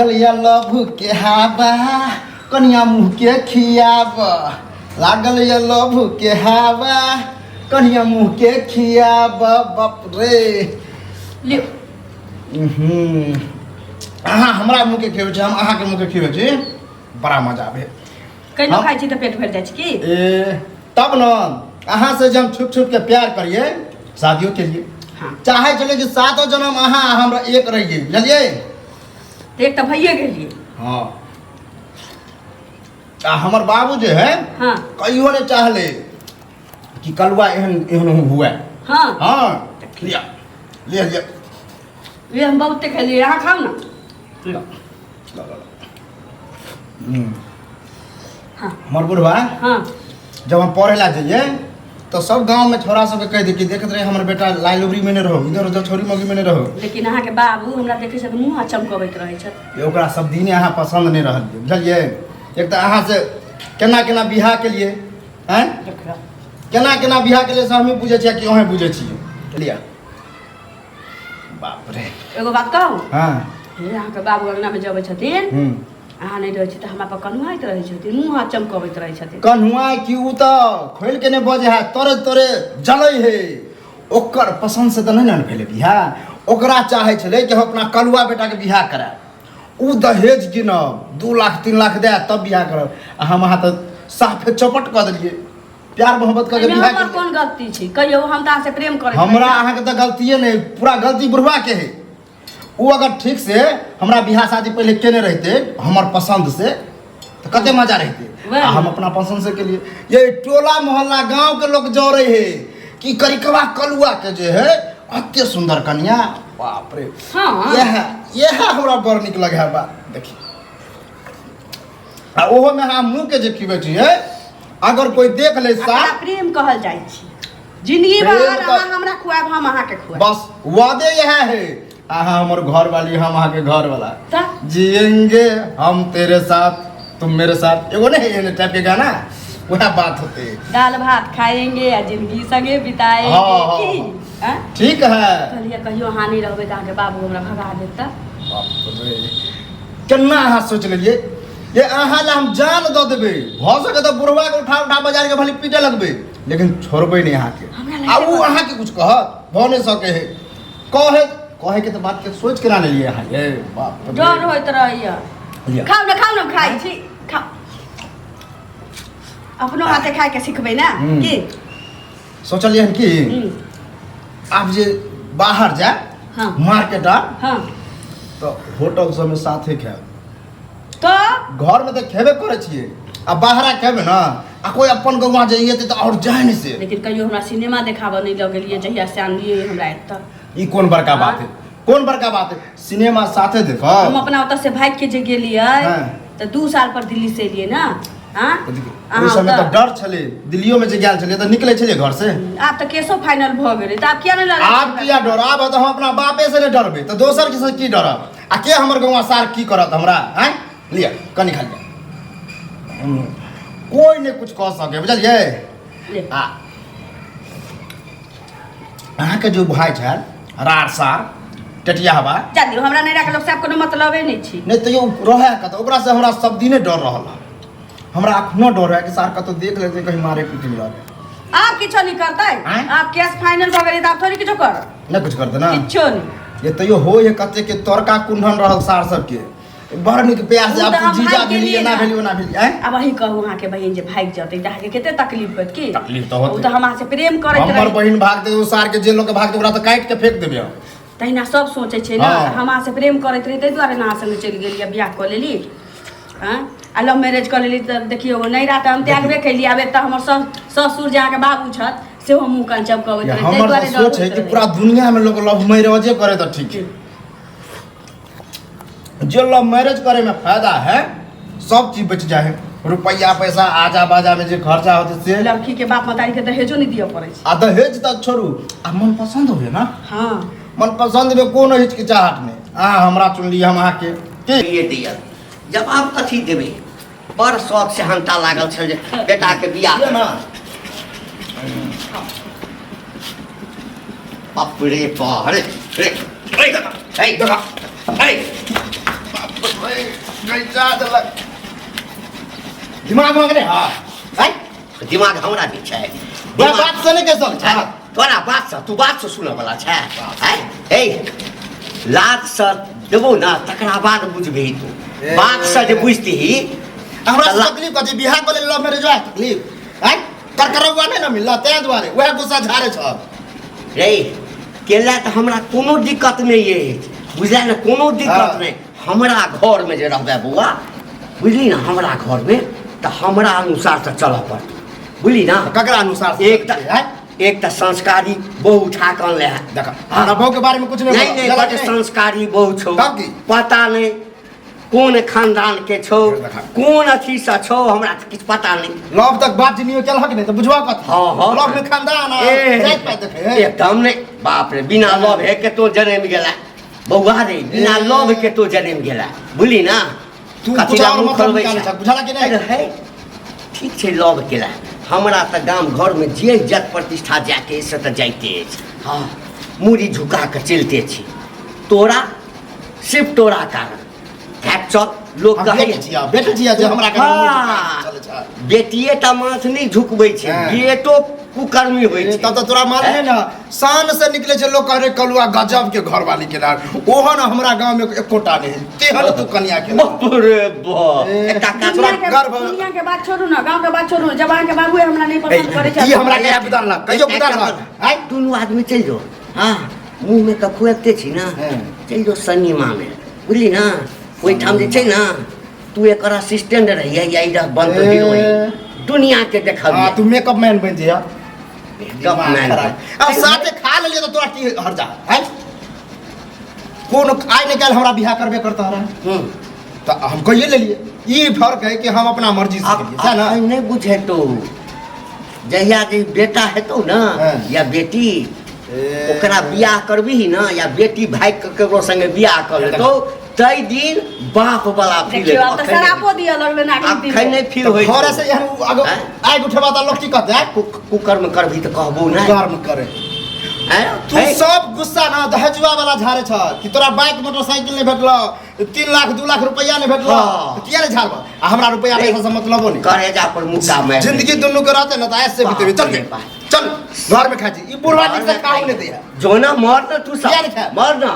लागल या लभ के हावा कन्या मुँह के खियाब लागल या लभ के हावा कन्या मुँह के खियाब बाप रे लियो अहाँ हमरा मुँह के खियाबै छी हम अहाँ के मुँह के खियाबै छी बड़ा मजा आबे कहियो खाइ छी त पेट भरि जाइ छै की ए तब न अहाँ से जब छुप छुप के प्यार करिए शादियों के लिए हाँ। चाहे चले कि 7 जन्म अहाँ हमरा एक रहिए बुझलिए एक त भइए गेलिए हाँ हमर बाबू जे है हाँ कहियो ने चाहले कि कलुआ एहन एहन हुए हाँ हाँ लिया लिया लिया ये हम बहुते खेलिए यहाँ खाओ ना हाँ हमर बुढ़वा हाँ जब हम पढ़े ला जाइए तो सब गांव में छोरा सबके कह दी कि देखते रहे हमर बेटा लाइब्रेरी में नहीं रहो इधर उधर छोरी मगी में नहीं रहो लेकिन अहाँ के बाबू हमरा देखे से मुँह चमकबैत रहे छथि ये ओकरा सब दिने अहाँ पसंद नहीं रहल बुझलिए एक तो अहाँ से केना केना बियाह के लिए हैं केना केना बियाह के लिए से हमें बुझे छियै कि अहें बुझे छियै लिया बाप रे एगो बात कहू हाँ अहाँ के बाबू अंगना में जबै छथिन अहाँ नहीं रहे छी त हमरा पर कनुआइत रहे छथिन मुँह चमकबैत रहे छथिन कन्हुआ कि उ त खोल के नहीं बजे है तोरे तोरे जलै है ओकर पसंद से तो नहीं न भेले बियाह ओकरा चाहे छले कि हम अपना कलुआ बेटा के बियाह कराए उ दहेज गिनब 2 लाख 3 लाख दे तब बियाह करब हम अहाँ तो साफे चौपट कर दिलिए प्यार मोहब्बत कर बियाह हमर कोन गलती छै कहियो हम त अहाँ से प्रेम करे हमरा अहाँ के तो गलतीए नहीं पूरा गलती बुढ़वा के है वो अगर ठीक से हमरा बियाह शादी पहले केने रहते हमर पसंद से तो कते मजा रहते हम अपना पसंद से के लिए ये टोला मोहल्ला गांव के लोग जोड़े है कि करिकवा कलुआ के जे है अत्य सुंदर कन्या बाप रे हाँ यह हमरा बड़ निक लगे है बा देखी आ ओहो में हम मुंह के जे खिबै छी है अगर कोई देख ले सा प्रेम कहल जाइ छी जिंदगी भर अहाँ हमरा खुआब हम अहाँ के खुआब बस वादे यह है अहाँ हमर घर वाली हम अहाँ के घर वाला त जिएंगे हम तेरे साथ तुम मेरे साथ एगो नहीं ये टाइप के गाना वह बात होते दाल भात खाएंगे या जिंदगी संगे बिताएंगे हाँ, की हाँ? ठीक है कहलिए कहियो अहाँ नहीं रहबै त अहाँ के बाबू हमरा भगा देता केना अहाँ सोच लेलिए ये अहाँ ला हम जान दऽ देबै भ सके तो बुढ़वा के उठा उठा बाजार के भली पीटे लगबै लेकिन छोड़बै नहीं अहाँ के आ उ अहाँ के कुछ कहत भ नहीं सके है कहे के तो बात के सोच के ना लेलिए अहाँ ये बाप रे डर होइत रहैया खाओ ना खाई छी खाओ अपनो हाथे खाए के सिखबै ना की सोचलिए कि आप जे बाहर जाए हाँ मार्केट हाँ तो होटल सब में साथे खाए तो घर में तो खेबे करे छिए आ बाहरा खेबे ना आ कोई अपन गौवा जाइए तो और जाए नहीं से लेकिन कहियो हमरा सिनेमा देखाबऽ नहीं लगलिए जहिया से आनलिए हमरा एतऽ ई कोन बड़का बात है कौन बड़का बात है सिनेमा साथे देखो हम अपना ओतऽ से भाग के जे गेलिए तो 2 साल पर दिल्ली से एलिए ना हाँ उस समय तो डर छले दिल्लियों में जे गेल छले तो निकले छले घर से आप तो केसो फाइनल भ गेलै त आप किया नहीं लड़ा आप किया डराब तो हम अपना बापे से नहीं डरबे तो दोसर के से की डरब आ के हमर गौवा सार की करत हमरा हैं लिया कनी खा लिया कोई नहीं कुछ कह सके बुझलिए अहाँ के जो भाई छै रार सार टटिया हवा जानी हमरा नैरा के लोग से कोनो मतलबे नहीं छी नहीं तो यो रहे कत ओकरा से हमरा सब दिने डर रहल हमरा अखनो डर है कि सार कतो देख लेते कहीं मारे पीटे मिला आप किछो नहीं करते आप केस फाइनल भ गेलै त आप थोड़ी किछो कर नहीं कुछ करते ना किछो नहीं ये तो यो हो ये कते के तोरका कुंडन रहल सार सब के बड़ निक प्यार से आप जीजा भेलिए ना भेलिए ना भेलिए अब वही कहू अहाँ के बहिन जे भाग जते त अहाँ के केते तकलीफ होत की तकलीफ तो होत ओ त हमरा से प्रेम करत रहे हमर बहिन भाग दे ओ सार के जे लोग के भाग दे ओकरा तो काट के फेंक देबे तहिना सब सोचे छै ना हमरा से प्रेम करत रहे तै दुआरे ना संग चल गेलिए बियाह क लेली हां आ लव मैरिज क लेली त देखियो नैरा त हम त्यागबे कैली आबे त हमर ससुर जे अहाँ के बाबू छत से हम मुंह कान चमकबैत रहे तै दुआरे सोच है कि पूरा दुनिया में लोग लव मैरिज करे तो ठीक है जो लव मैरिज करे में फायदा है सब चीज बच जाए रुपया पैसा आजा बाजा में जो खर्चा होते से लड़की के बाप मतारी के दहेजो नहीं दियो पड़े आ दहेज तक छोड़ू आ मन पसंद हो ना हाँ मन पसंद में कोनो हिचकिचाहट नहीं हमरा चुन लिया हम अहाँ के ये दिया जवाब कथी देबे बड़ शौक से हंता लागल छल जे बेटा के बियाह ना बाप रे बाप रे रे रे गैचा देलक दिमाग में करे हां हैं दिमाग हमरा भी छै बड़ा बात से नहीं कैसे छै तोरा बात से तू बात से सुने वाला छै हैं ए लात से देबो ना तकरा बाद बुझबी तू बात से जे बुझती हमरा तकलीफ कथी बिहार को ले लव मैरिज है तकलीफ हैं करकरवा नहीं ना मिलला ते द्वारे वह गुस्सा झारे छ रे केला त हमरा कोनो दिक्कत नहीं है बुझला ना कोनो दिक्कत नहीं हमरा घर में जे रहबे बुआ बुझली ना हमरा घर में त हमरा अनुसार से चलऽ पड़त बुझली ना ककरा अनुसार एक त संस्कारी बहु उठा कर ले देखा हमरा बहु के बारे में कुछ नहीं नहीं बड़े संस्कारी बहु छौ तब की? पता नहीं कौन खानदान के छौ कौन अथी से छौ हमरा त किछ पता नहीं लव तक बात जिनियो केलहक नहीं तो बुझवा कत हाँ लव में खानदान जात पात देखे एकदम नहीं बाप रे बिना लव है के तो जन्म गेला बौआ रे बिना लव के तो जन्म गेला बुझली ना तू कथी कुछ ला और मुँह मतलब खोलबै निकाले छै? छ बुझला कि नहीं है ठीक छै लव केला हमरा त गाम घर में जे इज्जत प्रतिष्ठा जाके से त जाइते अछि हाँ मुड़ी झुका के चलते छी तोरा सिर्फ तोरा कारण हैक चल लोग कहे बेटे छिया जे हमरा हाँ, चले छ बेटिए टा माथ नहीं झुकबै छै हाँ। बेटो कुकर्मी होइ छै तब तो तोरा मालूम ना शान से निकले छ लोग कहे कलुआ गजब के घर वाली के नार ओहन हमरा गांव में एकोटा नहीं तेहन तू कन्या के बाप रे बाप एकटा दुनिया काचरा के गर्व। दुनिया के बात छोड़ू ना गांव के बात छोड़ू जवान के बाबू हमरा नहीं पसंद करे छै ई हमरा के विधान ला कहियो विधान ला आइ दुनू आदमी चल जाओ हाँ मुंह में त खुएते छी ना हाँ। चल जाओ सनीमा में बुझली ना ओई ठाम जे छै ना तू एकर असिस्टेंट रहिए या इधर बंद हीरोइन दुनिया के देखल हां तू मेकअप मैन बन जिया मेकअप मैन। अब साथे खा ले तो तोरा की हर जा है कौन आइ ने कल हमरा बियाह करबे करता रहा तो हम कहिए ले लिए ई फर्क है कि हम अपना मर्जी से अब करिए है ना नहीं बुझे तो जहिया जे बेटा हेतौ ना हाँ। या बेटी ओकरा बियाह करबी ना या बेटी भाई के ककरो संगे बियाह कर लेतौ तई दिन बाप वाला फील देखियो अब त शराबो दिया लगले ना अखन नहीं फील होई घर से यहाँ आगो आइ उठेबा त लोग की कहते है कुकर में करबी त कहबो ना कर्म करे हैं तू सब गुस्सा ना दहेजुआ वाला झारे छ कि तोरा बाइक मोटरसाइकिल नहीं भेटलो 3 लाख 2 लाख रुपया नहीं भेटलो हाँ। तो किया रे झारबा आ हमरा रुपया पैसा से मतलबो नहीं करेजा पर मुक्का में जिंदगी दुन्नु के रहते ना तो ऐसे बीते चल दे चल घर में खा जी ई बुढ़वा जी से काम नहीं दिया जो ना मर ना तू किया रे सब खा? मर ना